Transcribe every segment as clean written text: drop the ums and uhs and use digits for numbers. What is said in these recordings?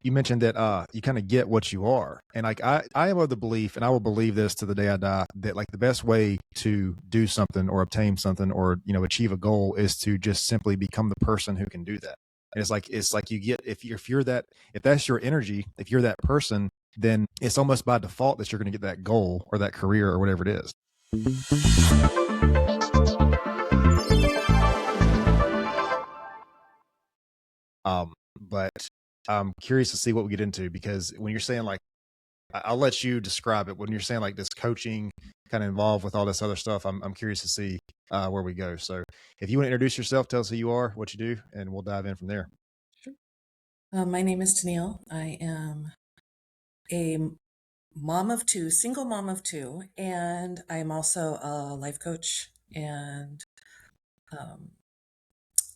you mentioned that you kind of get what you are. And like I am of the belief, and I will believe this to the day I die, that like the best way to do something or obtain something or achieve a goal is to just simply become the person who can do that. And it's like you get if you're that if that's your energy, if you're that person, then it's almost by default that you're going to get that goal or that career or whatever it is. But I'm curious to see what we get into, because when you're saying like, I'll let you describe it. When you're saying like this coaching kind of involved with all this other stuff, I'm curious to see where we go. So if you want to introduce yourself, tell us who you are, what you do, and we'll dive in from there. Sure. My name is Tennylle. I am a mom of two, single mom of two, and I am also a life coach, and um,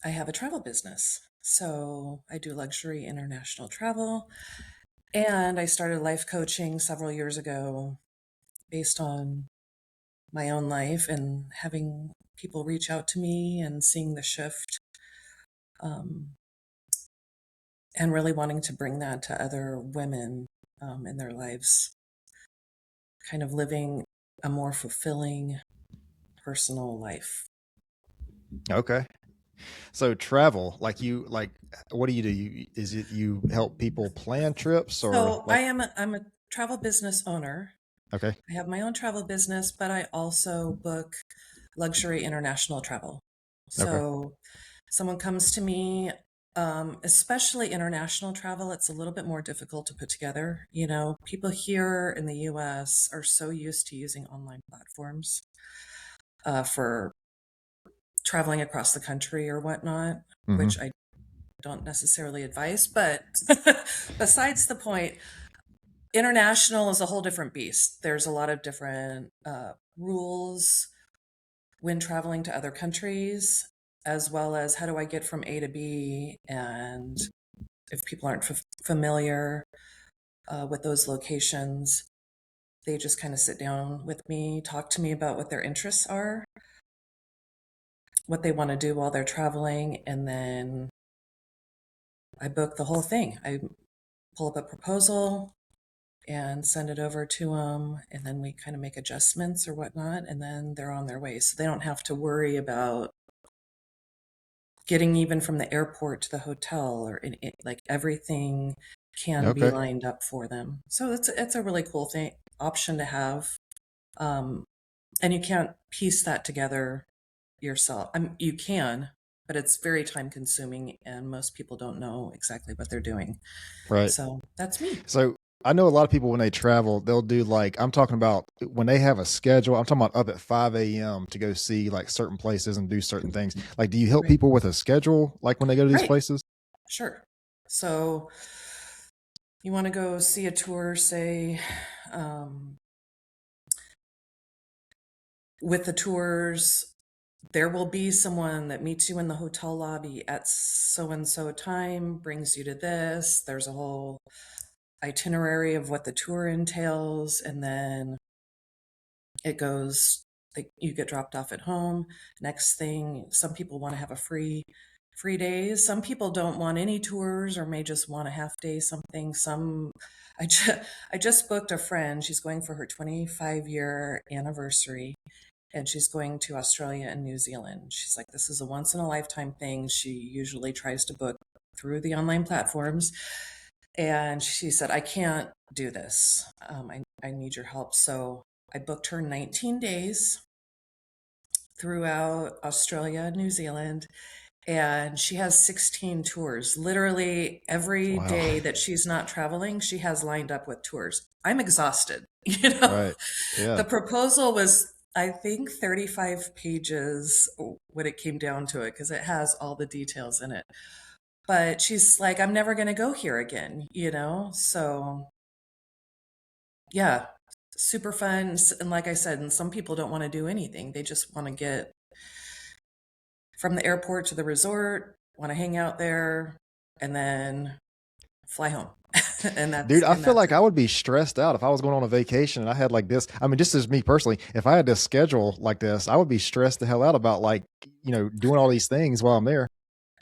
I have a travel business. So I do luxury international travel, and I started life coaching several years ago based on my own life and having people reach out to me and seeing the shift, um, and really wanting to bring that to other women in their lives, kind of living a more fulfilling personal life. Okay. So travel, what do you do? Is it you help people plan trips or So like, I'm a travel business owner. okay. I have my own travel business, but I also book luxury international travel. Okay. So someone comes to me, especially international travel, it's a little bit more difficult to put together. People here in the US are so used to using online platforms for traveling across the country or whatnot, which Hmm. I don't necessarily advise. But besides the point, international is a whole different beast. There's a lot of different rules when traveling to other countries, as well as how do I get from A to B. And if people aren't familiar with those locations, they just kind of sit down with me, talk to me about what their interests are, what they want to do while they're traveling, and then I book the whole thing. I pull up a proposal and send it over to them, and then we kind of make adjustments or whatnot, and then they're on their way. So they don't have to worry about getting even from the airport to the hotel or like everything can be Okay. lined up for them. So it's a really cool thing option to have. Um, and you can't piece that together yourself. You can, but it's very time consuming, and most people don't know exactly what they're doing. Right. So that's me. So I know a lot of people when they travel, they'll do like, I'm talking about when they have a schedule. I'm talking about up at 5 a.m. to go see like certain places and do certain things. Like, do you help Right. people with a schedule like when they go to these Right. places? Sure. So you want to go see a tour, say, um, with the tours, there will be someone that meets you in the hotel lobby at so and so time, brings you to this. There's a whole itinerary of what the tour entails, and then it goes like you get dropped off at home. Next thing, some people want to have a free days. Some people don't want any tours or may just want a half day something. I just booked a friend. She's going for her 25-year anniversary, and she's going to Australia and New Zealand. She's like, this is a once in a lifetime thing. She usually tries to book through the online platforms. And she said, I can't do this. I need your help. So I booked her 19 days throughout Australia and New Zealand. And she has 16 tours. Literally every Wow. day that she's not traveling, she has lined up with tours. I'm exhausted. Right. The Yeah. proposal was, I think, 35 pages when it came down to it, because it has all the details in it. But she's like, I'm never going to go here again. So yeah, super fun. And like I said, and some people don't want to do anything. They just want to get from the airport to the resort, want to hang out there, and then fly home. and that's Dude, I and feel that's like it. I would be stressed out if I was going on a vacation and I had like this. I mean, just as me personally, if I had this schedule like this, I would be stressed the hell out about like, doing all these things while I'm there.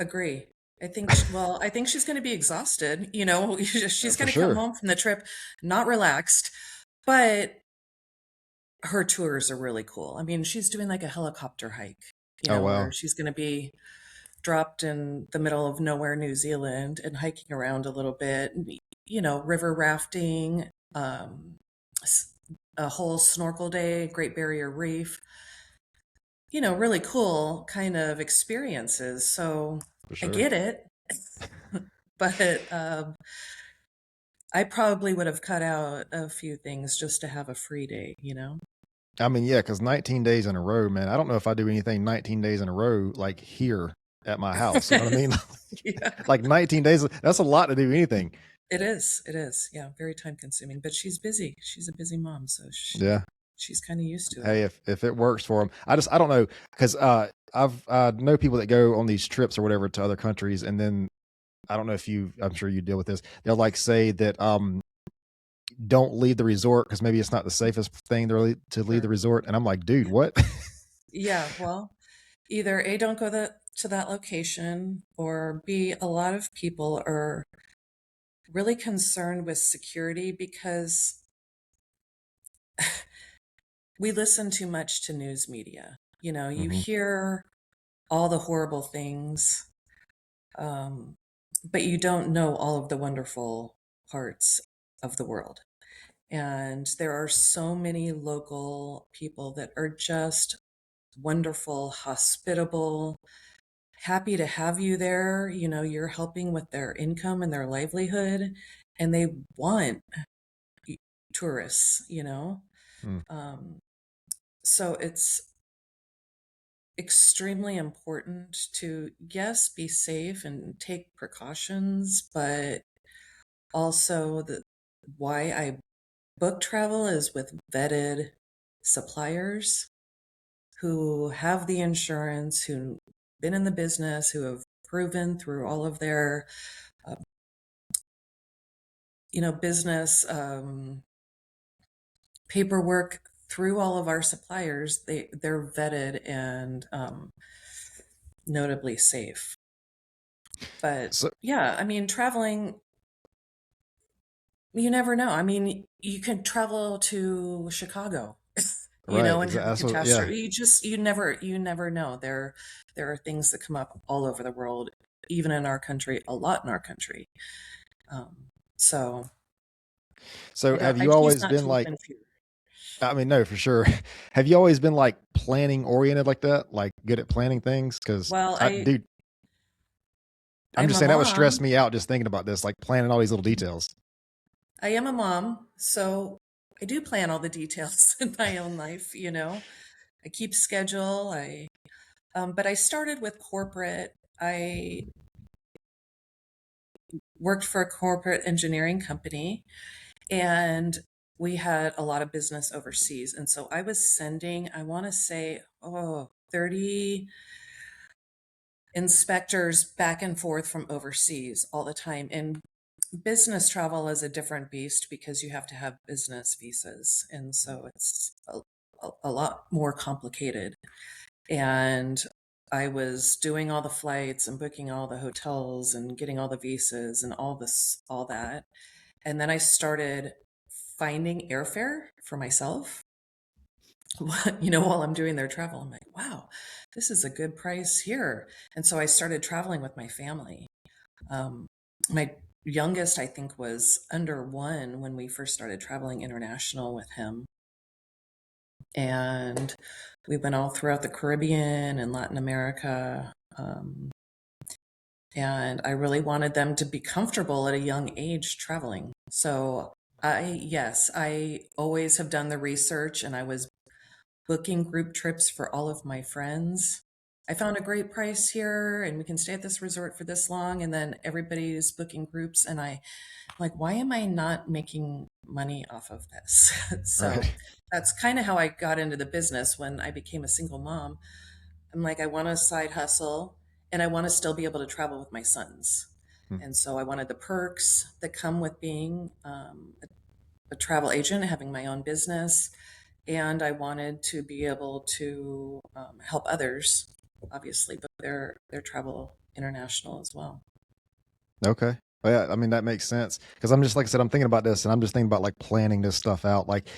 Agree. I think she's going to be exhausted. You know, she's For going to come sure. home from the trip not relaxed, but her tours are really cool. I mean, she's doing like a helicopter hike, you Oh know, where wow, she's going to be dropped in the middle of nowhere, New Zealand, and hiking around a little bit, you know, river rafting, s- a whole snorkel day, Great Barrier Reef, you know, really cool kind of experiences. So for I sure. get it, but I probably would have cut out a few things just to have a free day, you know? I mean, yeah, because 19 days in a row, man. I don't know if I do anything 19 days in a row like here at my house. You know what I mean? Yeah. Like 19 days, that's a lot to do anything. It is. It is. Yeah, very time consuming, but she's busy. She's a busy mom, so Yeah. she's kind of used to it. Hey, if it works for them, I don't know because I've know people that go on these trips or whatever to other countries, and then I don't know if you, I'm sure you deal with this. They'll like say that don't leave the resort because maybe it's not the safest thing to leave the Sure. resort, and I'm like, dude, what? Yeah, well, either A, don't go to that location, or B, a lot of people are really concerned with security because we listen too much to news media. You know, you Hmm. hear all the horrible things, um, but you don't know all of the wonderful parts of the world. And there are so many local people that are just wonderful, hospitable, happy to have you there. You know, you're helping with their income and their livelihood, and they want y- tourists, you know. Mm. Um, so it's extremely important to, yes, be safe and take precautions, but also the why I book travel is with vetted suppliers who have the insurance, who been in the business, who have proven through all of their, uh, you know, business paperwork through all of our suppliers. They're vetted and notably safe. But So yeah, I mean, traveling, you never know. I mean, you can travel to Chicago, you right, know, and have exactly. a That's what. Yeah. catastrophe. You never know. There are things that come up all over the world, even in our country, a lot in our country. Um, so So have I you choose always not been to live like? in fear. I mean, no, for sure. Have you always been like planning oriented like that? Like good at planning things? Because Well, dude, I'm I'm just a saying that would stress mom. me out just thinking about this, like planning all these little details. I am a mom, so I do plan all the details in my own life, you know. I keep schedule. But I started with corporate. I worked for a corporate engineering company, and we had a lot of business overseas. And so I was sending, I want to say, 30 inspectors back and forth from overseas all the time. And business travel is a different beast because you have to have business visas. And so it's a lot more complicated. And I was doing all the flights and booking all the hotels and getting all the visas and all that. And then I started finding airfare for myself, you know, while I'm doing their travel. I'm like, wow, this is a good price here. And so I started traveling with my family. My youngest, I think, was under one when we first started traveling international with him. And we went all throughout the Caribbean and Latin America. And I really wanted them to be comfortable at a young age traveling. So yes, I always have done the research and I was booking group trips for all of my friends. I found a great price here and we can stay at this resort for this long. And then everybody's booking groups. And I'm like, why am I not making money off of this? So Right. that's kind of how I got into the business when I became a single mom. I'm like, I want a side hustle and I want to still be able to travel with my sons. Hmm. And so I wanted the perks that come with being a travel agent, having my own business. And I wanted to be able to help others, obviously, but their travel international as well. Okay. Well, yeah, I mean that makes sense because I'm just like I said, I'm thinking about this and I'm just thinking about like planning this stuff out. Like,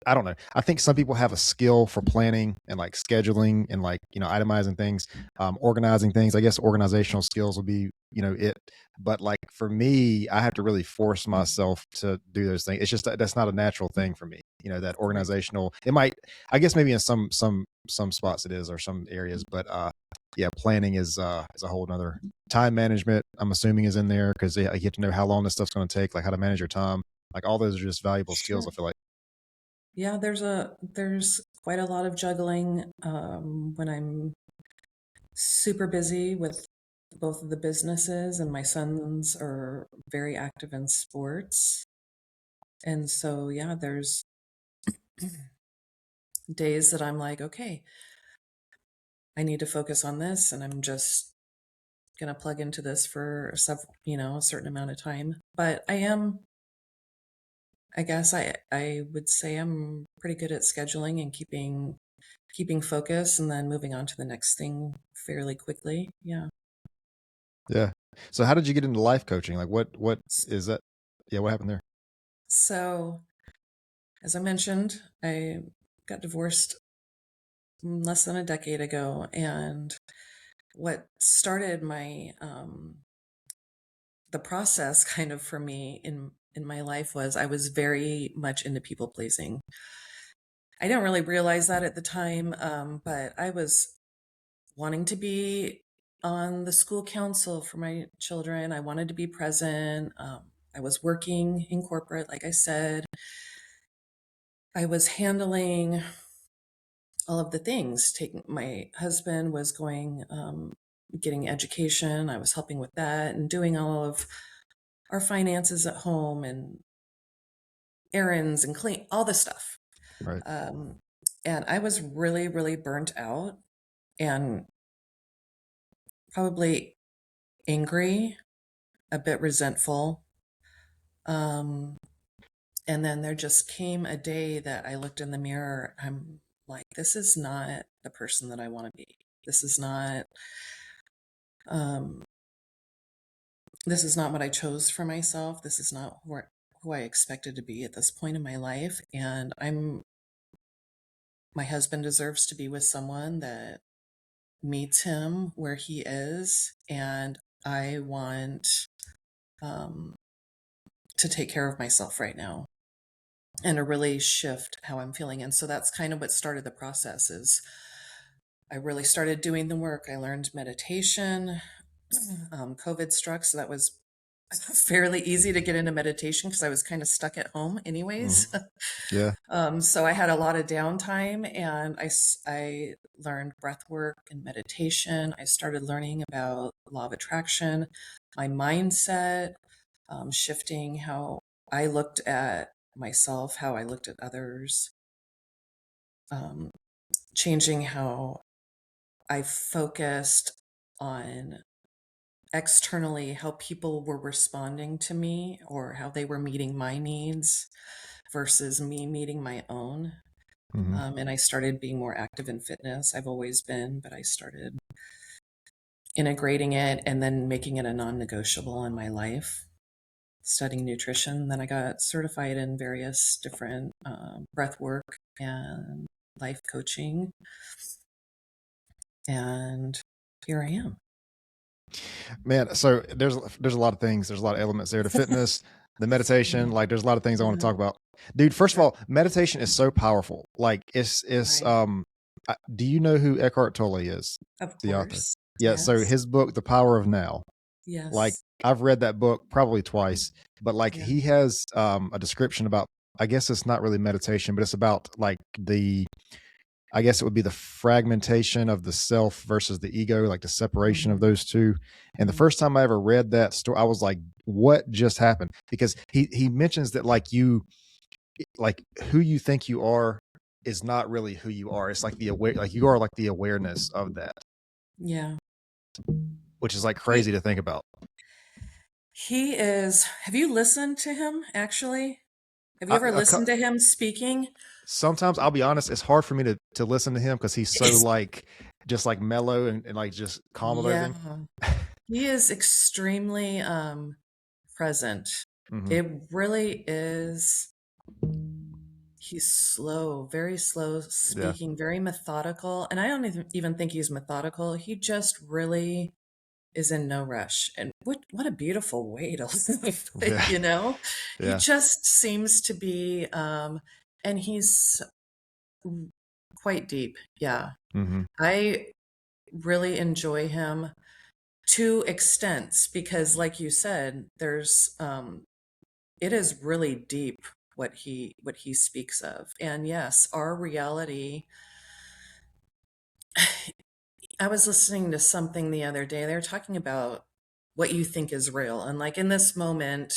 I don't know. I think some people have a skill for planning and like scheduling and like itemizing things, organizing things. I guess organizational skills will be it. But like for me, I have to really force myself to do those things. It's just that's not a natural thing for me. That Right. organizational. It might. I guess maybe in some spots it is or some areas, but yeah, planning is a whole nother. Time management, I'm assuming, is in there because you have to know how long this stuff's going to take, like how to manage your time. Like all those are just valuable skills. I Sure. feel like. Yeah, there's quite a lot of juggling when I'm super busy with both of the businesses, and my sons are very active in sports. And so, yeah, there's days that I'm like, okay, I need to focus on this, and I'm just gonna plug into this for a certain amount of time. But I guess I would say I'm pretty good at scheduling and keeping focus and then moving on to the next thing fairly quickly. Yeah. Yeah. So how did you get into life coaching? Like what S- is that? Yeah, what happened there? So, as I mentioned, I got divorced less than a decade ago, and what started the process kind of for me in my life was I was very much into people pleasing. I didn't really realize that at the time, but I was wanting to be on the school council for my children. I wanted to be present. I was working in corporate, like I said. I was handling all of the things. Taking my husband was going, getting education. I was helping with that and doing all of our finances at home and errands and clean all this stuff. Right. Um, and I was really, really burnt out and probably angry, a bit resentful. Um, and then there just came a day that I looked in the mirror. I'm like, this is not the person that I want to be. This is not, um, this is not what I chose for myself. This is not who I expected to be at this point in my life. And my husband deserves to be with someone that meets him where he is. And I want, um, to take care of myself right now and to really shift how I'm feeling. And so that's kind of what started the process is I really started doing the work. I learned meditation. COVID struck, so that was fairly easy to get into meditation because I was kind of stuck at home Hmm. anyways. Yeah. So I had a lot of downtime, and I learned breath work and meditation. I started learning about law of attraction, my mindset, shifting how I looked at myself, how I looked at others, um, changing how I focused on externally how people were responding to me or how they were meeting my needs versus me meeting my own. Hmm. And I started being more active in fitness. I've always been, but I started integrating it and then making it a non negotiable in my life, studying nutrition. Then I got certified in various different breath work and life coaching. And here I am. Man, so there's a lot of things. There's a lot of elements there. The fitness, the Yeah. meditation, like there's a lot of things I want to Uh-huh. talk about. Dude, first of Right. all, meditation is so powerful. Like it's Right. do you know who Eckhart Tolle is? Of The author. course. Yeah, so Yes. his book The Power of Now. Like Yes. I've read that book probably twice, but like Yeah. he has a description about I guess it's not really meditation, but it's about like the I guess it would be the fragmentation of the self versus the ego, like the separation of Hmm. those two. And the Hmm. first time I ever read that story, I was like, what just happened? Because he mentions that like who you think you are is not really who you are. It's like the aware like you are like the awareness of that, Yeah. which is like He crazy to think about. he is. Have you listened to him actually? Have you I, ever a, listened to him speaking? sometimes I'll be honest, it's hard for me to listen to him because he's so It's like just like mellow and like just calm about yeah. everything. He is extremely present. Hmm. It really is. He's slow, very slow Yeah. speaking, very methodical. And I don't even think he's methodical. He just really is in no rush. And what a beautiful way to live, Yeah. you know? He Yeah. just seems to be and he's quite deep. Yeah. Hmm. I really enjoy him to extents because like you said, there's it is really deep what he speaks of. And yes, our reality. I was listening to something the other day. They were talking about what you think is real. And like in this moment,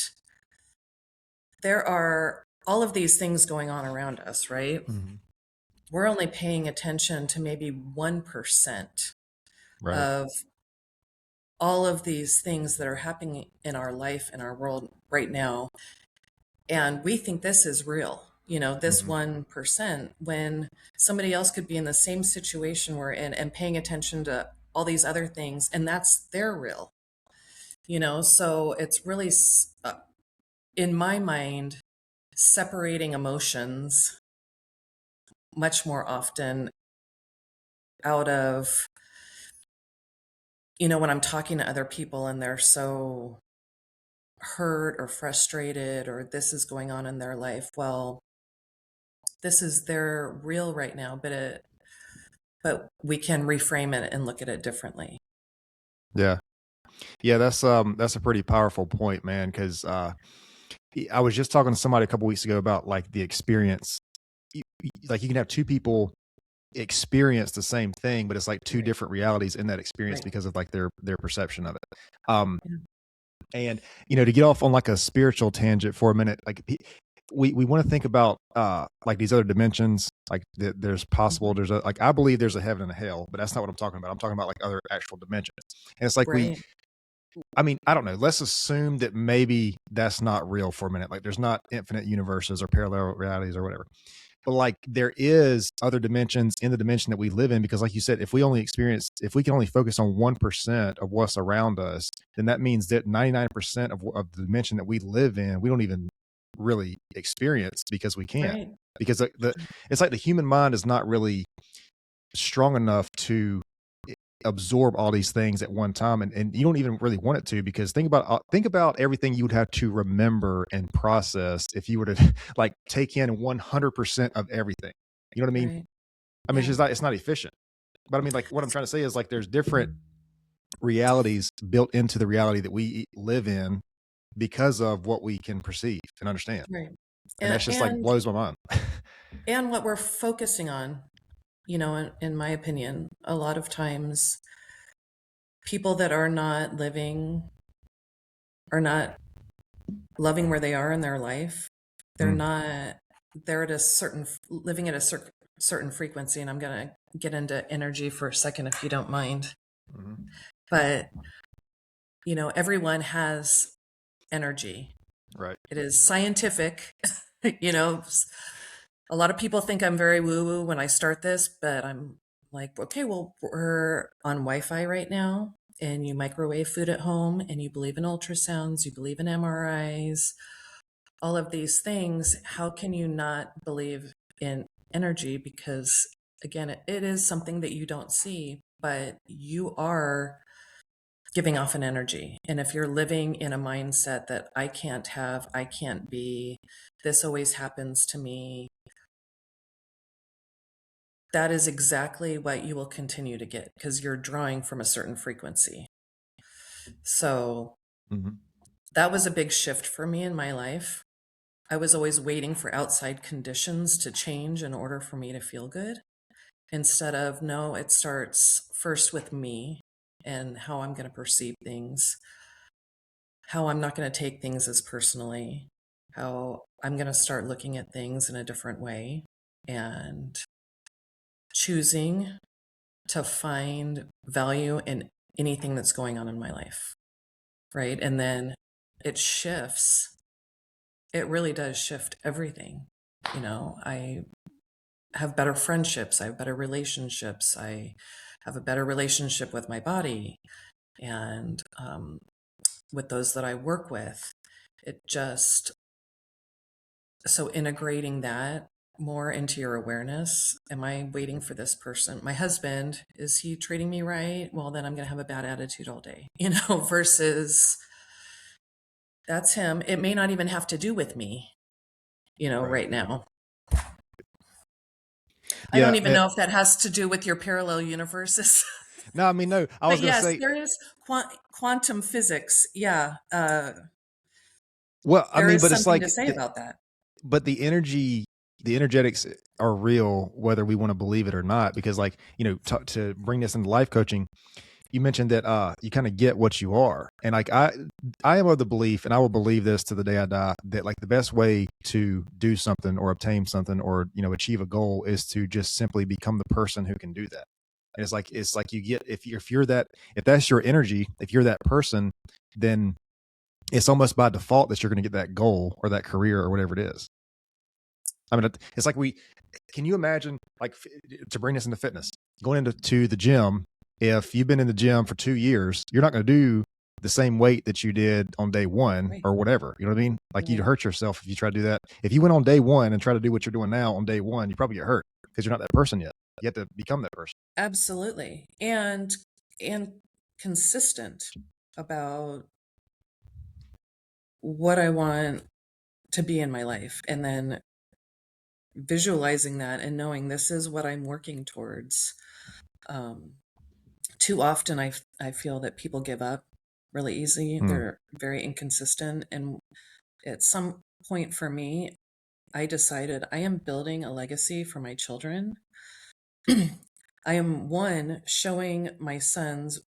there are all of these things going on around us, right? Hmm. We're only paying attention to maybe 1% Right. of all of these things that are happening in our life, in our world right now. And we think this is real, this Hmm. 1%, when somebody else could be in the same situation we're in and paying attention to all these other things, and that's their real. So it's really in my mind separating emotions much more often out of when I'm talking to other people and they're so hurt or frustrated or this is going on in their life. Well, this is their real right now, but we can reframe it and look at it differently. Yeah. Yeah. That's a pretty powerful point, man. Because I was just talking to somebody a couple weeks ago about like the experience. Like you can have two people experience the same thing, but it's like two Right. different realities in that experience Right. because of like their perception of it. Um, Yeah. and to get off on like a spiritual tangent for a minute, like we want to think about like these other dimensions, like there's possible Mhm. there's a like I believe there's a heaven and a hell, but that's not what I'm talking about. I'm talking about like other actual dimensions. And it's like Right. I mean, I don't know. Let's assume that maybe that's not real for a minute. Like there's not infinite universes or parallel realities or whatever. But like there is other dimensions in the dimension that we live in because like you said, if we can only focus on 1% of what's around us, then that means that 99% of the dimension that we live in, we don't even really experience because we can't. Right. Because it's like the human mind is not really strong enough to absorb all these things at one time, and you don't even really want it to, because think about everything you would have to remember and process if you were to like take in 100% of everything. You know what I mean? Right. I mean, Yeah. it's not efficient. But I mean, like what I'm trying to say is like there's different realities built into the reality that we live in because of what we can perceive and understand. Right. And And that's just like and blows my mind. and what we're focusing on, in my opinion, a lot of times people that are not are not loving where they are in their life. They're Mm, not, they're at a living at a certain frequency. And I'm going to get into energy for a second, if you don't mind. mhm. But, everyone has energy. Right. It is scientific. you know, a lot of people think I'm very woo woo when I start this, but I'm like, okay, well, we're on Wi Fi right now, and you microwave food at home, and you believe in ultrasounds, you believe in MRIs, all of these things. How can you not believe in energy? Because again, it is something that you don't see, but you are giving off an energy. And if you're living in a mindset that I can't have, I can't be, this always happens to me, that is exactly what you will continue to get because you're drawing from a certain frequency. So Mhm. that was a big shift for me in my life. I was always waiting for outside conditions to change in order for me to feel good, instead of, no, it starts first with me and how I'm going to perceive things, how I'm not going to take things as personally, how I'm going to start looking at things in a different way and choosing to find value in anything that's going on in my life. Right. And then it shifts. It really does shift everything. I have better friendships. I have better relationships. I have a better relationship with my body. And with those that I work with, it just, so integrating that more into your awareness. Am I waiting for this person? My husband, is he treating me right? Well, then I'm going to have a bad attitude all day, versus that's him. It may not even have to do with me, Right. right now. I Yeah, don't even man. know if that has to do with your parallel universes. No, I mean, no, I But was going to yes, say, there is quantum physics. Yeah. well, I There mean, is but it's something to like, say about that. but the energetics are real, whether we want to believe it or not, because like, to bring this into life coaching, you mentioned that you kind of get what you are. And like I am of the belief, and I will believe this to the day I die, that like the best way to do something or obtain something or achieve a goal is to just simply become the person who can do that. And it's like you get, if that's your energy, if you're that person, then it's almost by default that you're going to get that goal or that career or whatever it is. I mean, it's like can you imagine, like, to bring this into fitness, going into the gym? If you've been in the gym for 2 years, you're not going to do the same weight that you did on day one Right. or whatever. You know what I mean? Like, you'd Right. hurt yourself if you try to do that. If you went on day one and try to do what you're doing now on day one, you probably get hurt because you're not that person yet. You have to become that person. Absolutely. And consistent about what I want to be in my life, and then visualizing that and knowing this is what I'm working towards. Um, Too often I feel that people give up really easy. Hmm. They're very inconsistent. And at some point for me, I decided I am building a legacy for my children. I am, one, showing my sons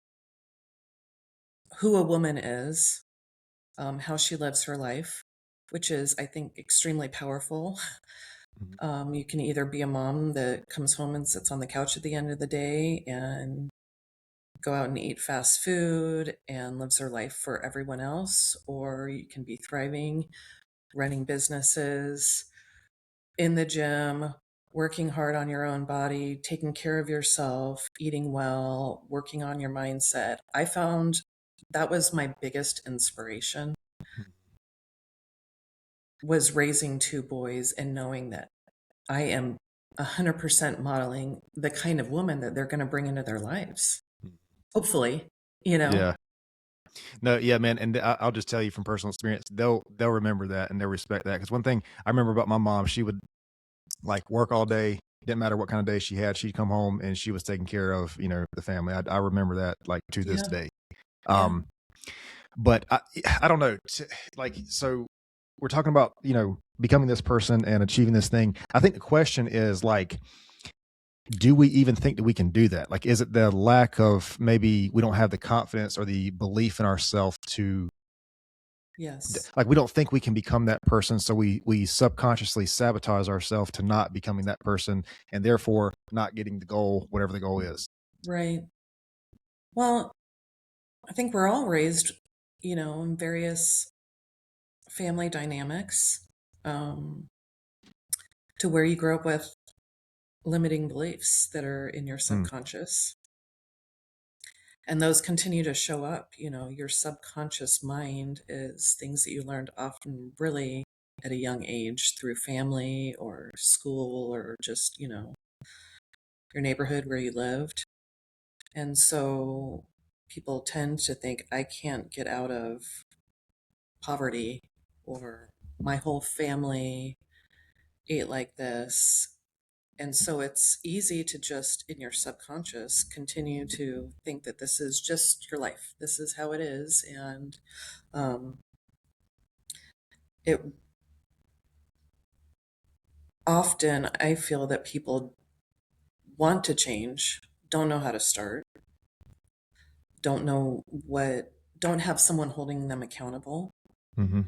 who a woman is, how she lives her life, which is, I think, extremely powerful. You can either be a mom that comes home and sits on the couch at the end of the day and go out and eat fast food and lives her life for everyone else, or you can be thriving, running businesses, in the gym, working hard on your own body, taking care of yourself, eating well, working on your mindset. I found that was my biggest inspiration, was raising two boys and knowing that I am 100% modeling the kind of woman that they're going to bring into their lives. Hopefully, you know. Yeah. No, yeah, man, and I'll just tell you from personal experience, they'll remember that and they'll respect that. Because one thing I remember about my mom, she would like work all day. Didn't matter what kind of day she had. She'd come home and she was taking care of the family. I remember that like to this Yeah. day. Yeah. Um, but I don't know. Like, so we're talking about becoming this person and achieving this thing. I think the question is like, do we even think that we can do that? Like, is it the lack of, maybe we don't have the confidence or the belief in ourselves to, Yes. like, we don't think we can become that person, so we subconsciously sabotage ourselves to not becoming that person, and therefore not getting the goal, whatever the goal is. Right. Well, I think we're all raised, in various family dynamics, um, to where you grow up with limiting beliefs that are in your Mm, subconscious. And those continue to show up. Your subconscious mind is things that you learned often really at a young age through family or school or just, your neighborhood where you lived. And so people tend to think, I can't get out of poverty, or my whole family ate like this. And so it's easy to just, in your subconscious, continue to think that this is just your life. This is how it is. And um, it often, I feel that people want to change, don't know how to start, don't know what, don't have someone holding them accountable, hmm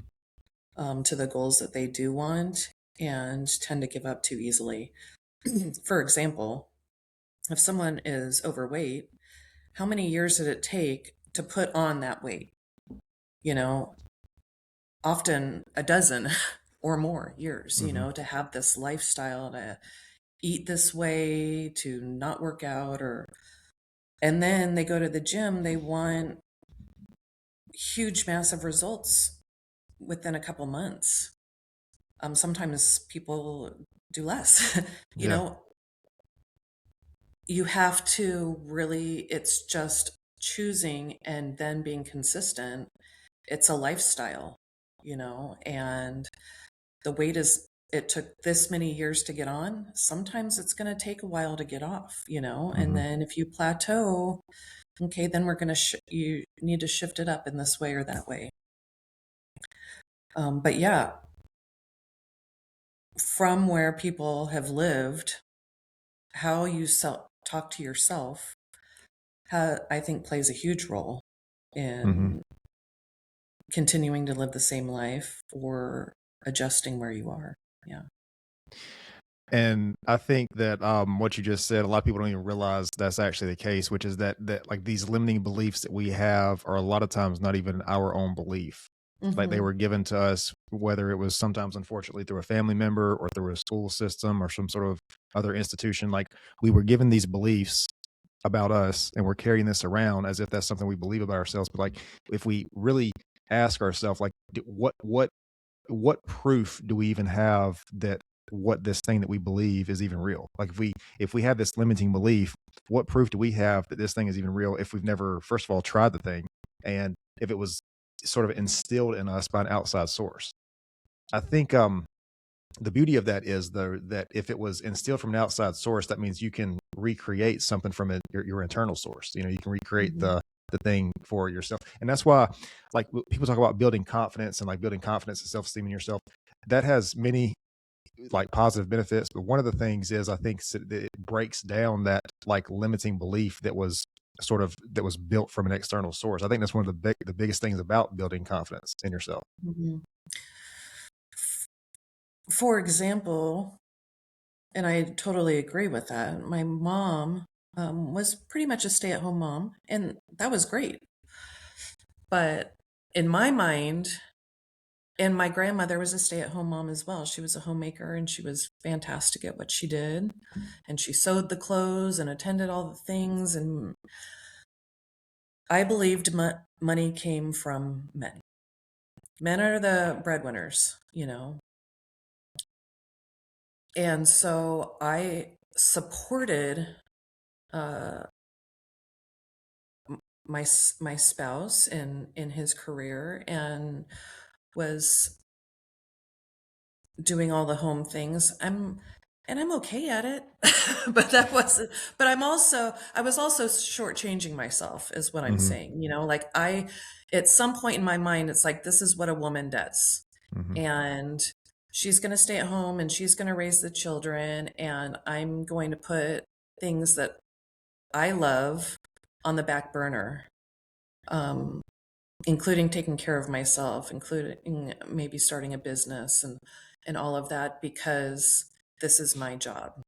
to the goals that they do want, and tend to give up too easily. For example, if someone is overweight, how many years did it take to put on that weight? You know, Often a dozen or more years, hmm to have this lifestyle, to eat this way, to not work out, and then they go to the gym, they want huge, massive results within a couple months. Sometimes people do less. You Yeah. know, you have to really, it's just choosing and then being consistent. It's a lifestyle, and the weight is, it took this many years to get on. Sometimes it's going to take a while to get off, and Hmm. then if you plateau, okay, then we're going to, you need to shift it up in this way or that way. But yeah, from where people have lived, how you talk to yourself, I think plays a huge role Hmm. in continuing to live the same life or adjusting where you are. Yeah. And I think that what you just said, a lot of people don't even realize that's actually the case, which is that like these limiting beliefs that we have are a lot of times not even our own belief. Like they Hmm. were given to us, whether it was sometimes unfortunately through a family member or through a school system or some sort of other institution. Like we were given these beliefs about us and we're carrying this around as if that's something we believe about ourselves. But like if we really ask ourselves, like what proof do we even have that what this thing that we believe is even real? Like if we have this limiting belief, what proof do we have that this thing is even real if we've never, first of all, tried the thing, and if it was sort of instilled in us by an outside source? I think the beauty of that is though that if it was instilled from an outside source, that means you can recreate something from your internal source. You can recreate Hmm. the thing for yourself, and that's why like people talk about building confidence and like building confidence and self-esteem in yourself. That has many like positive benefits, but one of the things is I think that it breaks down that like limiting belief that was built from an external source. I think that's one of the biggest things about building confidence in yourself. Hmm. For example, and I totally agree with that, my mom was pretty much a stay-at-home mom, and that was great. But in my mind, and my grandmother was a stay-at-home mom as well. She was a homemaker and she was fantastic at what she did. And she sewed the clothes and attended all the things. And I believed money came from men. Men are the breadwinners, And so I supported uh, my spouse in his career and was doing all the home things. I'm okay at it. But that wasn't, but I was also shortchanging myself is what I'm Hmm. saying. Like at some point in my mind, it's like, this is what a woman does. Hmm. And she's going to stay at home and she's going to raise the children. And I'm going to put things that I love on the back burner. Um, Including taking care of myself, including maybe starting a business and all of that, because this is my job.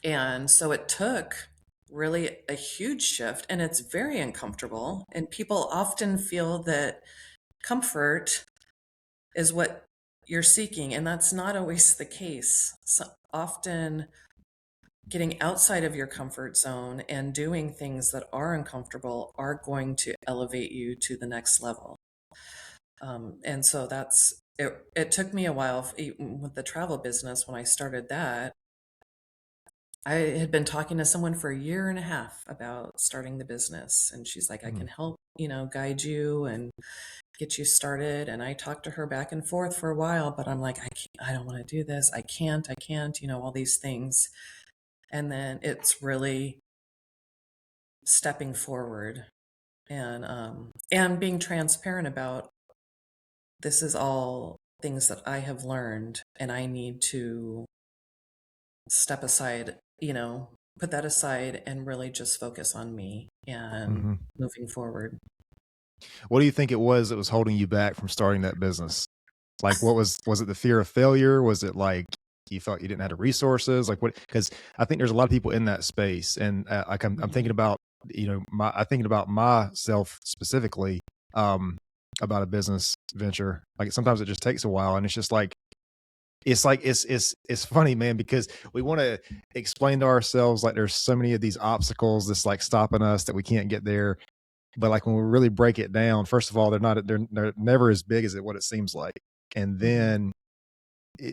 And so it took really a huge shift, and it's very uncomfortable. And people often feel that comfort is what you're seeking, and that's not always the case. So often getting outside of your comfort zone and doing things that are uncomfortable are going to elevate you to the next level. And so that's it. It took me a while with the travel business when I started that. I had been talking to someone for a year and a half about starting the business, and she's like, I can help, guide you and get you started. And I talked to her back and forth for a while, but I'm like, I don't want to do this. I can't, all these things. And then it's really stepping forward and being transparent about, this is all things that I have learned, and I need to step aside, put that aside and really just focus on me and Hmm. moving forward. What do you think it was that was holding you back from starting that business? Like, was it the fear of failure? Was it like you felt you didn't have the resources? Like what? Because I think there's a lot of people in that space, and like I'm thinking Mhm. about I'm thinking about myself specifically about a business venture. Like sometimes it just takes a while, and it's just like it's funny, man, because we want to explain to ourselves like there's so many of these obstacles that's like stopping us that we can't get there. But like when we really break it down, first of all, they're never as big as what it seems like. And Hmm. then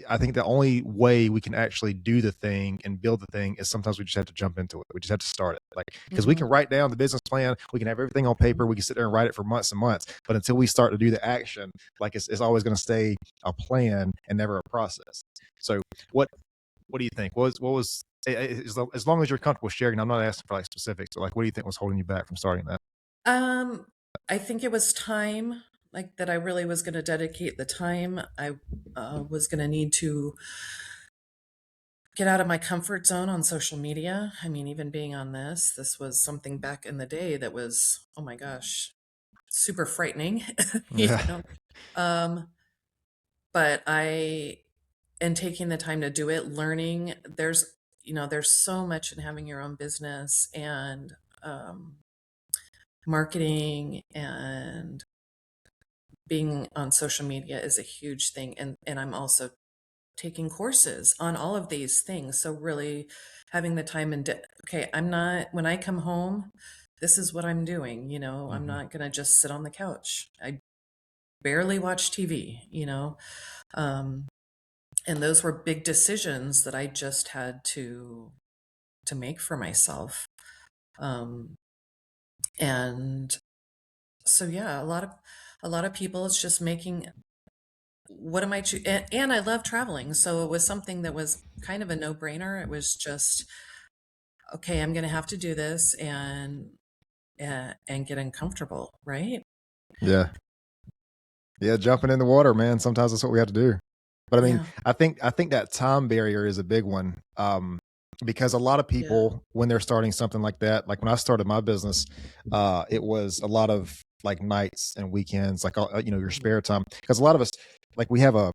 I think the only way we can actually do the thing and build the thing is sometimes we just have to jump into it. We just have to start it. Like, because we Hmm. can write down the business plan, we can have everything on paper, we can sit there and write it for months and months. But until we start to do the action, like it's always going to stay a plan and never a process. So, what what do you think? What was as long as you're comfortable sharing? I'm not asking for like specifics, but like, what do you think was holding you back from starting that? Um, I think it was time, like that I really was going to dedicate the time. I was going to need to get out of my comfort zone on social media. I mean, even being on this was something back in the day that was, oh my gosh, super frightening, you Yeah, know. Um, but I, and taking the time to do it, learning, there's so much in having your own business and um, marketing and being on social media is a huge thing. And I'm also taking courses on all of these things. So really having the time and okay, I'm not, when I come home, this is what I'm doing, I'm hmm, not going to just sit on the couch. I barely watch TV, um, and those were big decisions that I just had to make for myself. Um, and so yeah, a lot of people, it's just making, what am I and I love traveling, so it was something that was kind of a no-brainer. It was just, okay, I'm going to have to do this and get uncomfortable, right? yeah. Yeah, jumping in the water, man. Sometimes that's what we have to do. But I mean, Yeah. I think that time barrier is a big one. Because a lot of Yeah. people when they're starting something like that, like when I started my business, it was a lot of like nights and weekends, like your Hmm. spare time. Because a lot of us, like we have a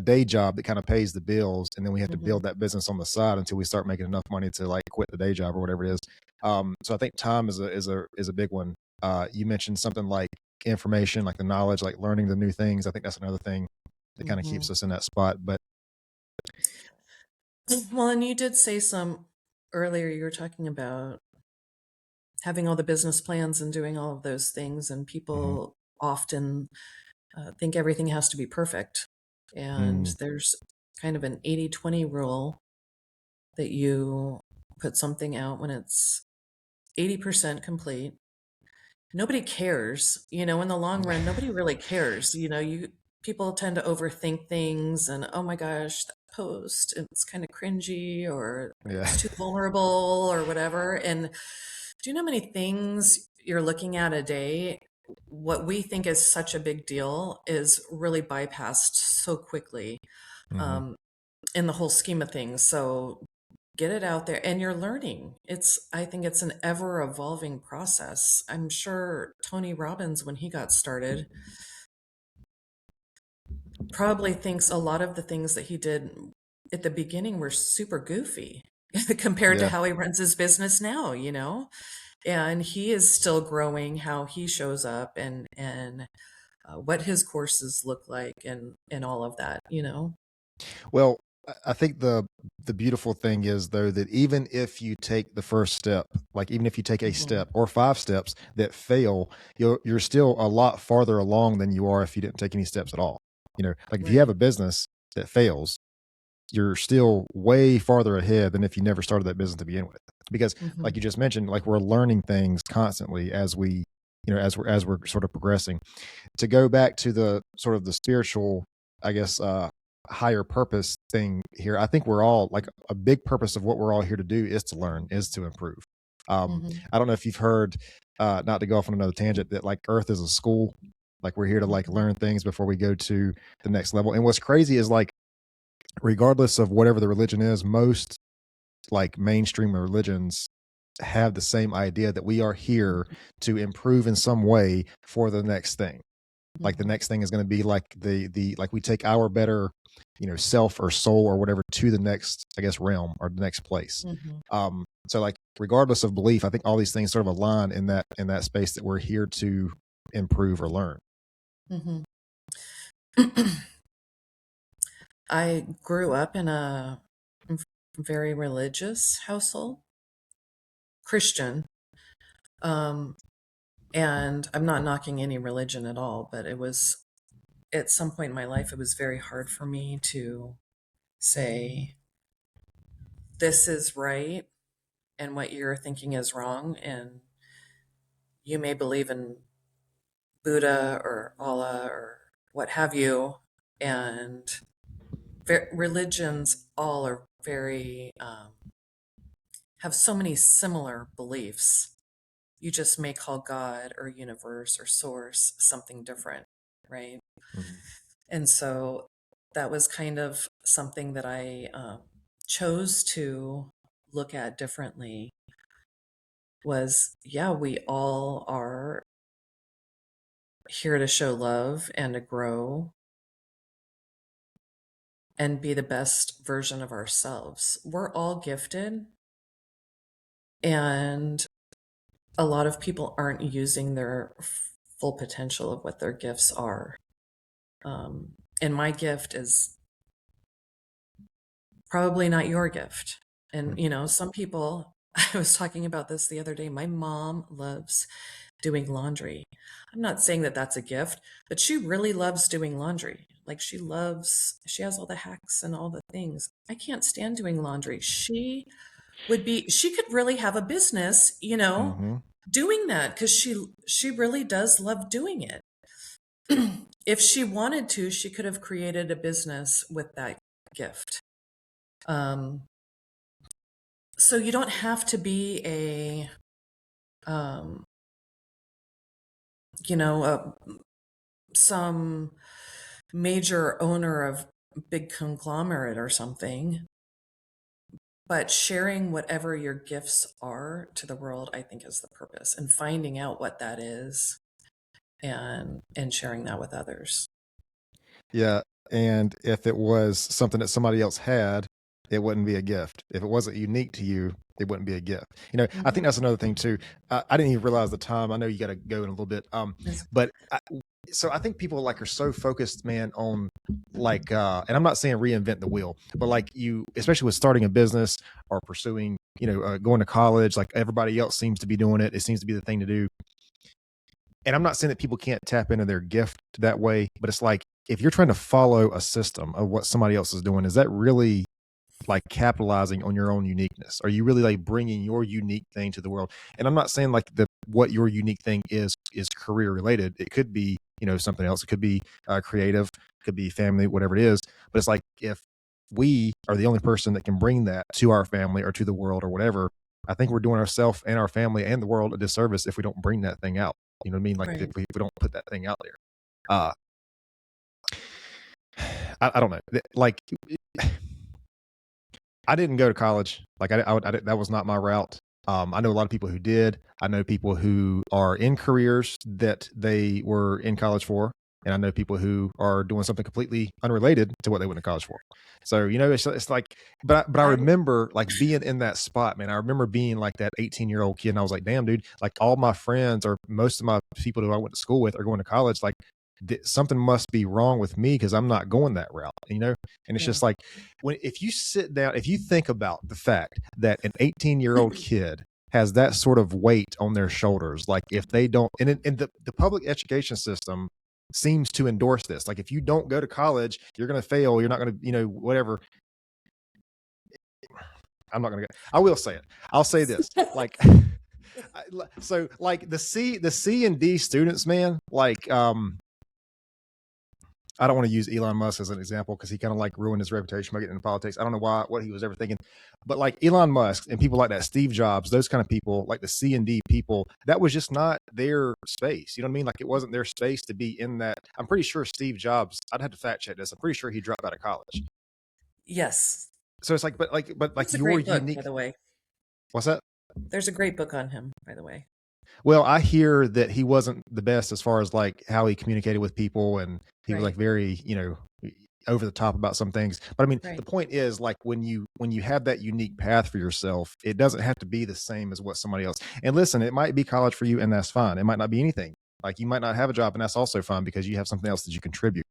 day job that kind of pays the bills, and then we have to Hmm. build that business on the side until we start making enough money to like quit the day job or whatever it is. So I think time is a big one. You mentioned something like information, like the knowledge, like learning the new things. I think that's another thing that kind of Hmm. keeps us in that spot. But Well, and you did say some earlier, you were talking about having all the business plans and doing all of those things, and mhm, people often think everything has to be perfect. And mm, there's kind of an 80-20 rule that you put something out when it's 80% complete. Nobody cares, in the long run, nobody really cares. People tend to overthink things and, oh my gosh, that post, it's kind of cringy or yeah, it's too vulnerable or whatever. And do you know how many things you're looking at a day? What we think is such a big deal is really bypassed so quickly, hmm, um, in the whole scheme of things. So get it out there and you're learning. I think it's an ever evolving process. I'm sure Tony Robbins, when he got started, probably thinks a lot of the things that he did at the beginning were super goofy compared to yeah. how he runs his business now. And he is still growing how he shows up and what his courses look like and all of that. Well, I think the beautiful thing is though that even if you take the first step, like even if you take a Hmm. step or five steps that fail, you're still a lot farther along than you are if you didn't take any steps at all. Like if you have Right. a business that fails, you're still way farther ahead than if you never started that business to begin with. Because like Hmm. you just mentioned, like we're learning things constantly as we're sort of progressing. To go back to the sort of the spiritual, I guess, higher purpose thing here, I think we're all like a big purpose of what we're all here to do is to learn, is to improve. Hmm. I don't know if you've heard, not to go off on another tangent, that like Earth is a school. Like we're here to like Hmm. learn things before we go to the next level. And what's crazy is like regardless of whatever the religion is, most like mainstream religions have the same idea that we are here to improve in some way for the next thing. Like the Hmm. next thing is going to be like the like we take our better, self or soul or whatever to the next, I guess, realm or the next place. Hmm. So like regardless of belief, I think all these things sort of align in that space that we're here to improve or learn. Hmm. I grew up in a very religious household, Christian. Um, And I'm not knocking any religion at all, but it was at some point in my life, it was very hard for me to say, this is right and what you're thinking is wrong. And you may believe in Buddha or Allah or what have you. And religions all are very, have so many similar beliefs. You just may call God or universe or source something different, right? Mhm. And so that was kind of something that I chose to look at differently was, yeah, we all are here to show love and to grow and be the best version of ourselves. We're all gifted, and a lot of people aren't using their full potential of what their gifts are. And my gift is probably not your gift. And, Mhm. some people, I was talking about this the other day. My mom loves doing laundry. I'm not saying that that's a gift, but she really loves doing laundry. Like she has all the hacks and all the things. I can't stand doing laundry. She could really have a business, Mhm. doing that because she really does love doing it. If she wanted to, she could have created a business with that gift. Um, so you don't have to be um, some major owner of big conglomerate or something, but sharing whatever your gifts are to the world, I think is the purpose, and finding out what that is and sharing that with others. Yeah. And if it was something that somebody else had, it wouldn't be a gift. If it wasn't unique to you, it wouldn't be a gift. I think Hmm. that's another thing too. I didn't even realize the time. I know you got to go in a little bit. But so I think people like are so focused, man, on like, and I'm not saying reinvent the wheel, but like you, especially with starting a business or pursuing, going to college, like everybody else seems to be doing it. It seems to be the thing to do. And I'm not saying that people can't tap into their gift that way, but it's like if you're trying to follow a system of what somebody else is doing, is that really like capitalizing on your own uniqueness? Are you really like bringing your unique thing to the world? And I'm not saying like the what your unique thing is career related. It could be something else. It could be creative. It could be family, whatever it is. But it's like if we are the only person that can bring that to our family or to the world or whatever, I think we're doing ourselves and our family and the world a disservice if we don't bring that thing out. You know what I mean? Like if Right. we don't put that thing out there. Uh, I don't know. Like I didn't go to college. Like that was not my route. I know a lot of people who did. I know people who are in careers that they were in college for, and I know people who are doing something completely unrelated to what they went to college for. So it's like, but I I remember like being in that spot, man. I remember being like that 18-year-old kid, and I was like, damn, dude. Like all my friends or most of my people who I went to school with are going to college. Like something must be wrong with me because I'm not going that route. And it's Yeah. just like if you sit down, if you think about the fact that an 18-year-old kid has that sort of weight on their shoulders, like if they don't, and the public education system seems to endorse this. Like if you don't go to college, you're going to fail. You're not going to, whatever. I'm not going to go. I will say it. I'll say this. Like, so like the C and D students, man, like, I don't want to use Elon Musk as an example because he kind of like ruined his reputation by getting into politics. I don't know what he was ever thinking, but like Elon Musk and people like that, Steve Jobs, those kind of people, like the C and D people, that was just not their space. You know what I mean? Like it wasn't their space to be in that. I'm pretty sure Steve Jobs. I'd have to fact check this. I'm pretty sure he dropped out of college. Yes. So it's like, but like It's a your great book, by unique. the way. What's that? There's a great book on him, by the way. Well, I hear that he wasn't the best as far as like how he communicated with people, and he was like Right. very, over the top about some things. But I mean, the Right. point is like when you have that unique path for yourself, it doesn't have to be the same as what somebody else. And listen, it might be college for you, and that's fine. It might not be anything. Like you might not have a job, and that's also fine because you have something else that you contribute.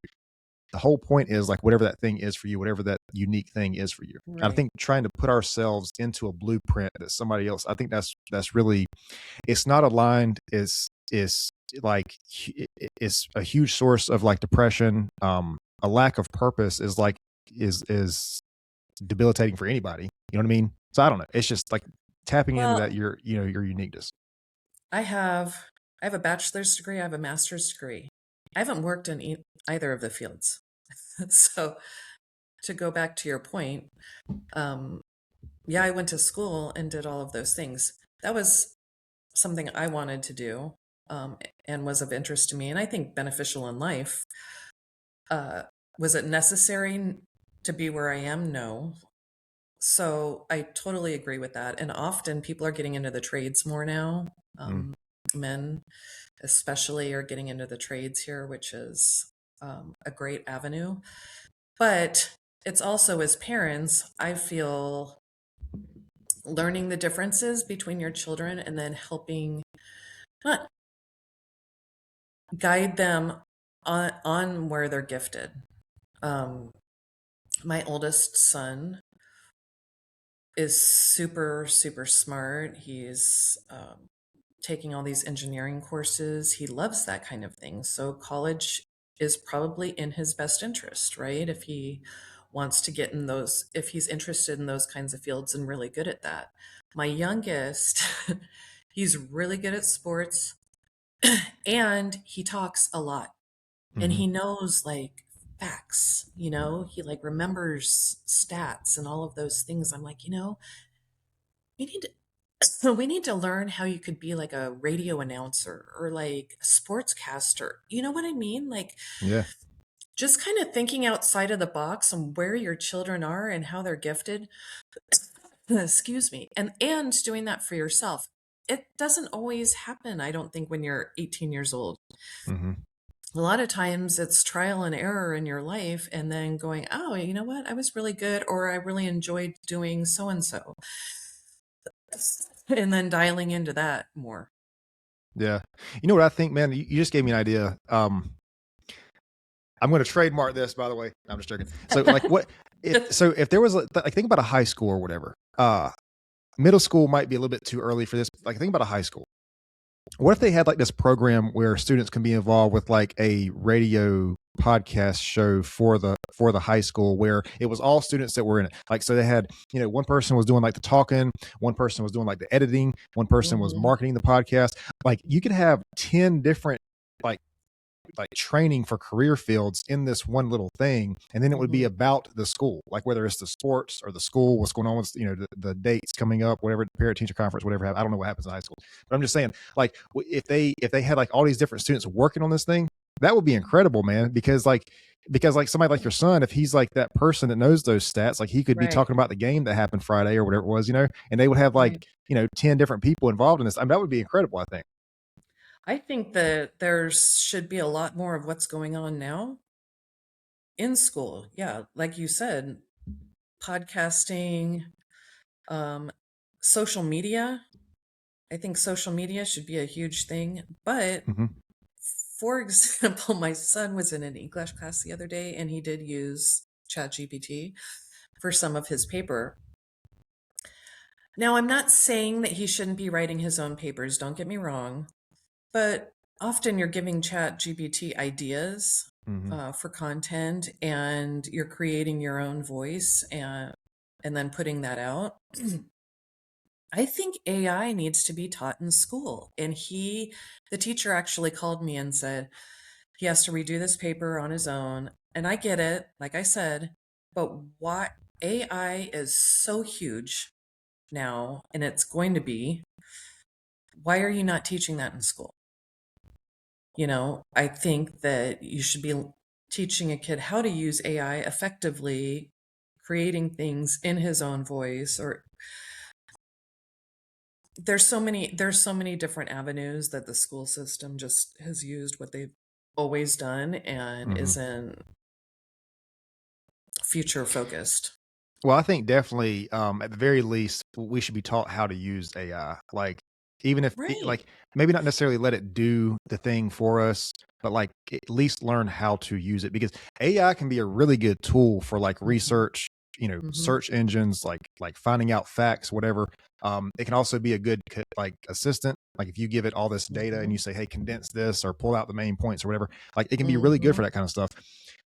The whole point is like whatever that thing is for you, whatever that unique thing is for you. And I Right. think trying to put ourselves into a blueprint that somebody else, I think that's really, it's not aligned. is like is a huge source of like depression. A lack of purpose is like is debilitating for anybody. You know what I mean? So I don't know. It's just like tapping into that Well, your uniqueness. I have I have a bachelor's degree, I have a master's degree. I haven't worked in either of the fields. So to go back to your point, um, yeah, I went to school and did all of those things. That was something I wanted to do, and was of interest to me, and I think beneficial in life. Uh, was it necessary to be where I am? No. So I totally agree with that. And often people are getting into the trades more now. Mm, Men, especially, are getting into the trades here, which is a great avenue. But it's also, as parents, I feel learning the differences between your children and then helping not guide them on where they're gifted. Um, my oldest son is super, super smart. He's taking all these engineering courses. He loves that kind of thing. So college is probably in his best interest, right? If he wants to get in those, if he's interested in those kinds of fields and really good at that. My youngest, he's really good at sports and he talks a lot and hmm he knows like facts, he like remembers stats and all of those things. I'm like, we need so we need to learn how you could be like a radio announcer or like a sportscaster. You know what I mean? Like Yeah. just kind of thinking outside of the box on where your children are and how they're gifted. Excuse me. And doing that for yourself. It doesn't always happen, I don't think, when you're 18 years old. hmm A lot of times it's trial and error in your life and then going, oh, you know what? I was really good or I really enjoyed doing so and so. And then dialing into that more. Yeah. You know what I think, man? You just gave me an idea. I'm going to trademark this, by the way. I'm just joking. So, like, what if there was like think about a high school or whatever. Middle school might be a little bit too early for this. Like, think about a high school. What if they had like this program where students can be involved with like a radio podcast show for the high school where it was all students that were in it. Like, so they had, one person was doing like the talking, one person was doing like the editing, one person was Hmm. marketing the podcast. Like, you could have 10 different like training for career fields in this one little thing, and then it would be Hmm. about the school, like whether it's the sports or the school, what's going on with the dates coming up, whatever, parent teacher conference, whatever. I don't know what happens in high school, but I'm just saying, like, if they had like all these different students working on this thing, that would be incredible, man. Because somebody like your son, if he's like that person that knows those stats, like he could be Right, talking about the game that happened Friday or whatever it was, and they would have like right. 10 different people involved in this. I mean, that would be incredible, I think. I think that there should be a lot more of what's going on now in school. Yeah, like you said, podcasting, um, social media. I think social media should be a huge thing. But Hmm for example, my son was in an English class the other day and he did use ChatGPT for some of his paper. Now, I'm not saying that he shouldn't be writing his own papers, don't get me wrong. But often you're giving ChatGPT ideas hmm for content, and you're creating your own voice and then putting that out. I think AI needs to be taught in school. And the teacher actually called me and said he has to redo this paper on his own. And I get it, like I said, but why AI is so huge now, and it's going to be, why are you not teaching that in school? I think that you should be teaching a kid how to use AI effectively, creating things in his own voice. Or there's so many different avenues that the school system just has used what they've always done and hmm isn't future focused. Well, I think definitely, at the very least, we should be taught how to use AI. Like, even if, Right. like, maybe not necessarily let it do the thing for us, but like at least learn how to use it because AI can be a really good tool for like Mhm. research. Mm-hmm. search engines, like finding out facts, whatever. It can also be a good like assistant. Like if you give it all this data and Mm-hmm. you say, hey, condense this or pull out the main points or whatever, like it can be really good Mm-hmm. for that kind of stuff.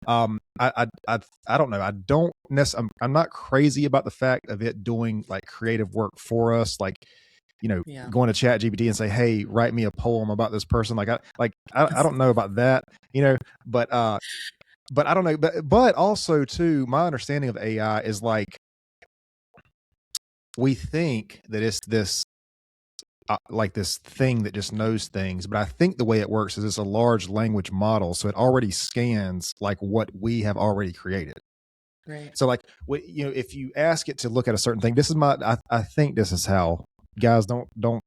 I don't know. I don't necessarily, I'm not crazy about the fact of it doing like creative work for us. Like, Yeah. going to chat GPT and say, hey, write me a poem about this person. I don't know about that, but, but I don't know. But also too, my understanding of AI is like, we think that it's this, like this thing that just knows things. But I think the way it works is it's a large language model. So it already scans like what we have already created. Right. So like, if you ask it to look at a certain thing, this is I think this is how, guys, don't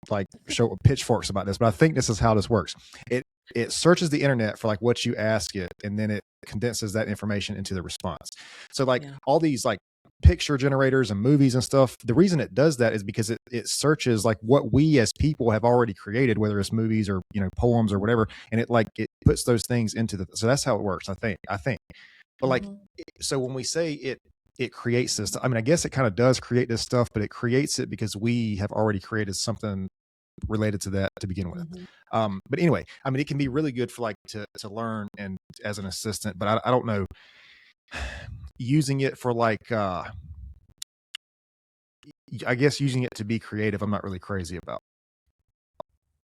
like show pitchforks about this, but I think this is how this works. It searches the internet for like what you ask it, and then it condenses that information into the response. So like Yeah. all these like picture generators and movies and stuff, the reason it does that is because it searches like what we as people have already created, whether it's movies or poems or whatever, and it puts those things into so that's how it works. I think. But like, Mm-hmm. so when we say it creates this, I mean, I guess it kind of does create this stuff, but it creates it because we have already created something related to that to begin with. Mm-hmm. But anyway, I mean, it can be really good for like to learn and as an assistant, but I don't know, using it for like, I guess using it to be creative, I'm not really crazy about,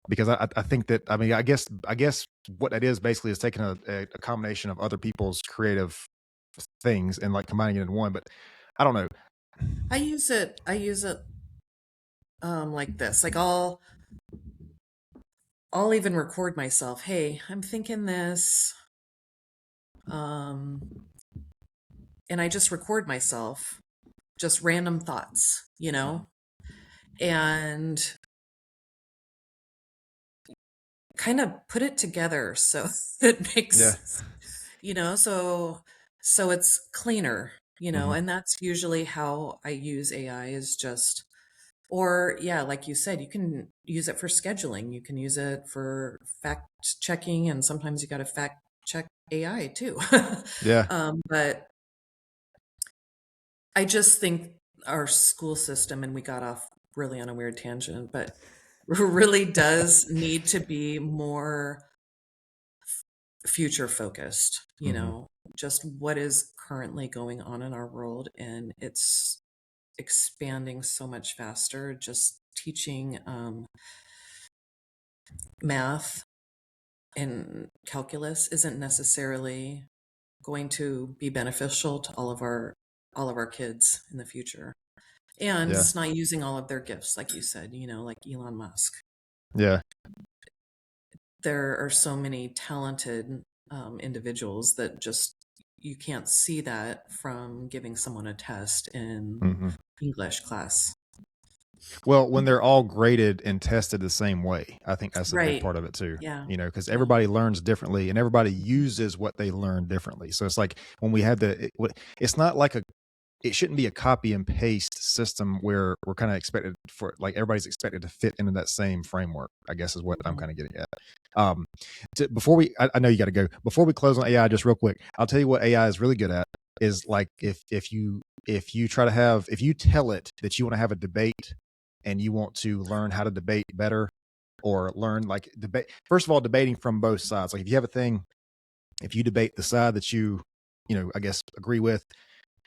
because I think that, I mean, I guess what that is basically is taking a combination of other people's creative things and like combining it in one. But I don't know. I use it like this. Like I'll even record myself. Hey, I'm thinking this. Um and I just record myself, just random thoughts, and kind of put it together so it Yeah. makes, so it's cleaner, Hmm. and that's usually how I use AI is just, or yeah, like you said, you can use it for scheduling, you can use it for fact checking, and sometimes you got to fact check AI too. Yeah. But I just think our school system, and we got off really on a weird tangent, but really does need to be more future focused, Hmm. just what is currently going on in our world. And it's expanding so much faster. Just teaching math and calculus isn't necessarily going to be beneficial to all of our kids in the future. And Yeah. it's not using all of their gifts, like you said, like Elon Musk. Yeah. There are so many talented individuals that just you can't see that from giving someone a test in Hmm. English class. Well, when they're all graded and tested the same way, I think that's a big Right. part of it too. Yeah. Because Yeah. everybody learns differently and everybody uses what they learn differently. So it's like when we have it's not like it shouldn't be a copy and paste system where we're kind of expected for like everybody's expected to fit into that same framework, I guess is what I'm Mhm. kind of getting at. Um, before I know you got to go. Before we close on AI, just real quick, I'll tell you what AI is really good at is like if you try to if you tell it that you want to have a debate and you want to learn how to debate better or learn like debate, first of all, debating from both sides. Like if you have a thing, if you debate the side that I guess agree with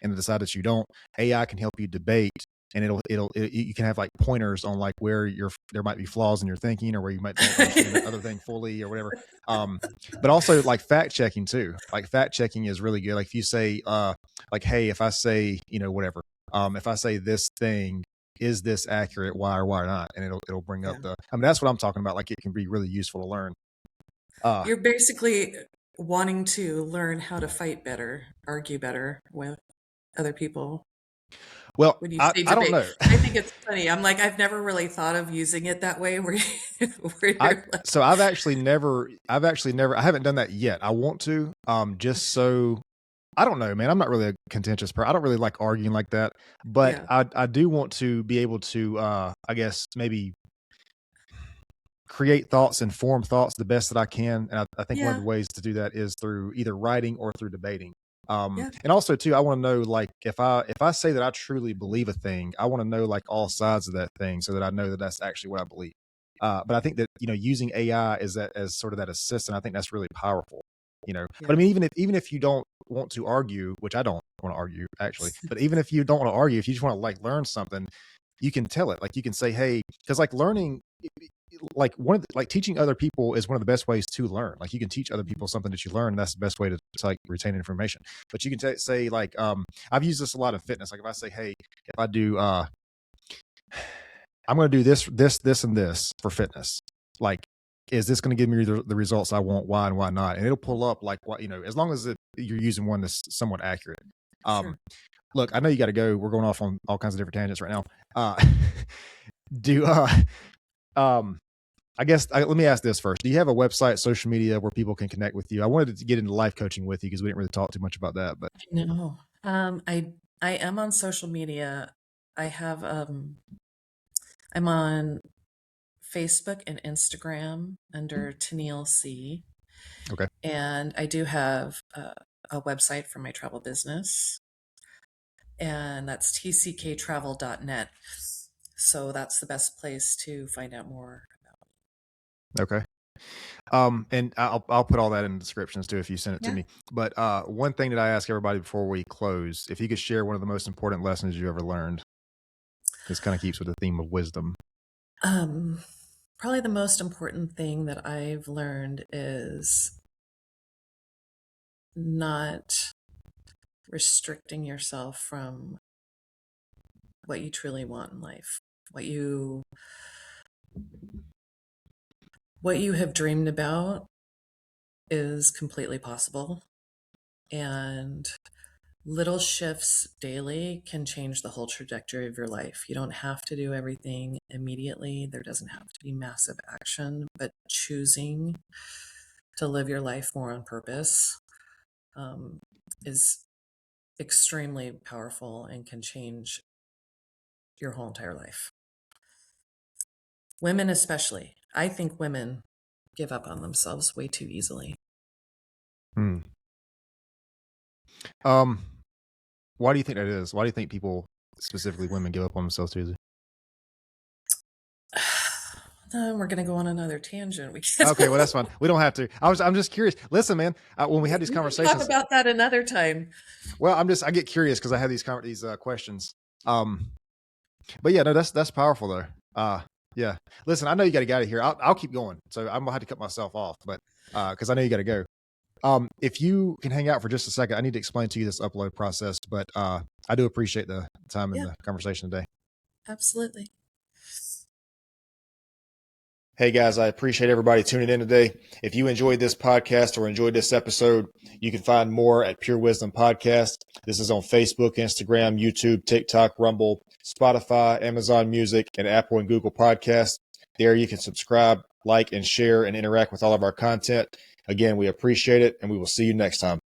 and the side that you don't, AI can help you debate, and you can have like pointers on like where there might be flaws in your thinking or where you might don't understand the other thing fully or whatever. Um, but also like fact checking too. Like fact checking is really good. Like if you say, like, hey, if I say, whatever, if I say this thing, is this accurate? Why or why not? And it'll bring up Yeah. I mean, that's what I'm talking about. Like it can be really useful to learn. Uh, You're basically wanting to learn how to fight better, argue better with other people well, when you I say I don't debate. know. I think it's funny. I'm like, I've never really thought of using it that way where where I you're like, so I've actually never I haven't done that yet. I want to just so I don't know, man. I'm not really a contentious person. I don't really like arguing like that, but yeah, I do want to be able to I guess maybe create thoughts and form thoughts the best that I can. And I think one of yeah. the ways to do that is through either writing or through debating. Yeah. And also too, I want to know, like, if I say that I truly believe a thing, I want to know like all sides of that thing so that I know that that's actually what I believe. But I think that, using AI is that as sort of that assistant, I think that's really powerful, Yeah. but I mean, even if you don't want to argue, which I don't want to argue actually, but even if you don't want to argue, if you just want to like learn something, you can tell it, like you can say, hey, because like learning, like like teaching other people is one of the best ways to learn. Like you can teach other people something that you learn, and that's the best way to like retain information. But you can say like, I've used this a lot in fitness. Like if I say, hey, if I do, I'm going to do this, and this for fitness. Like, is this going to give me the results I want? Why and why not? And it'll pull up like what, as long as you're using one that's somewhat accurate. Sure. Look, I know you got to go. We're going off on all kinds of different tangents right now. Do, I guess let me ask this first. Do you have a website, social media where people can connect with you? I wanted to get into life coaching with you because we didn't really talk too much about that, but No. I am on social media. I have I'm on Facebook and Instagram under Tennylle C. okay. And I do have a website for my travel business, and that's tcktravel.net. So that's the best place to find out more about. Okay. And I'll put all that in the descriptions too if you send it to Yeah. me. But one thing that I ask everybody before we close, if you could share one of the most important lessons you ever learned. This kind of keeps with the theme of wisdom. Probably the most important thing that I've learned is not restricting yourself from what you truly want in life, what you have dreamed about is completely possible, and little shifts daily can change the whole trajectory of your life. You don't have to do everything immediately. There doesn't have to be massive action, but choosing to live your life more on purpose is extremely powerful and can change your whole entire life. Women, especially. I think women give up on themselves way too easily. Hmm. Why do you think that is? Why do you think people, specifically women, give up on themselves too easy? We're going to go on another tangent. Okay, well that's fine. We don't have to. I'm just curious. Listen, man, when we had these We can conversations, talk about that another time. well, I get curious because I have these questions. But yeah, no, that's powerful though. Yeah. Listen, I know you got to get out of here. I'll keep going. So I'm gonna have to cut myself off, but because I know you got to go. If you can hang out for just a second, I need to explain to you this upload process. But I do appreciate the time and Yeah, the conversation today. absolutely. Hey guys, I appreciate everybody tuning in today. If you enjoyed this podcast or enjoyed this episode, you can find more at Pure Wisdom Podcast. This is on Facebook, Instagram, YouTube, TikTok, Rumble, Spotify, Amazon Music, and Apple and Google Podcasts. There you can subscribe, like, and share and interact with all of our content. Again, we appreciate it, and we will see you next time.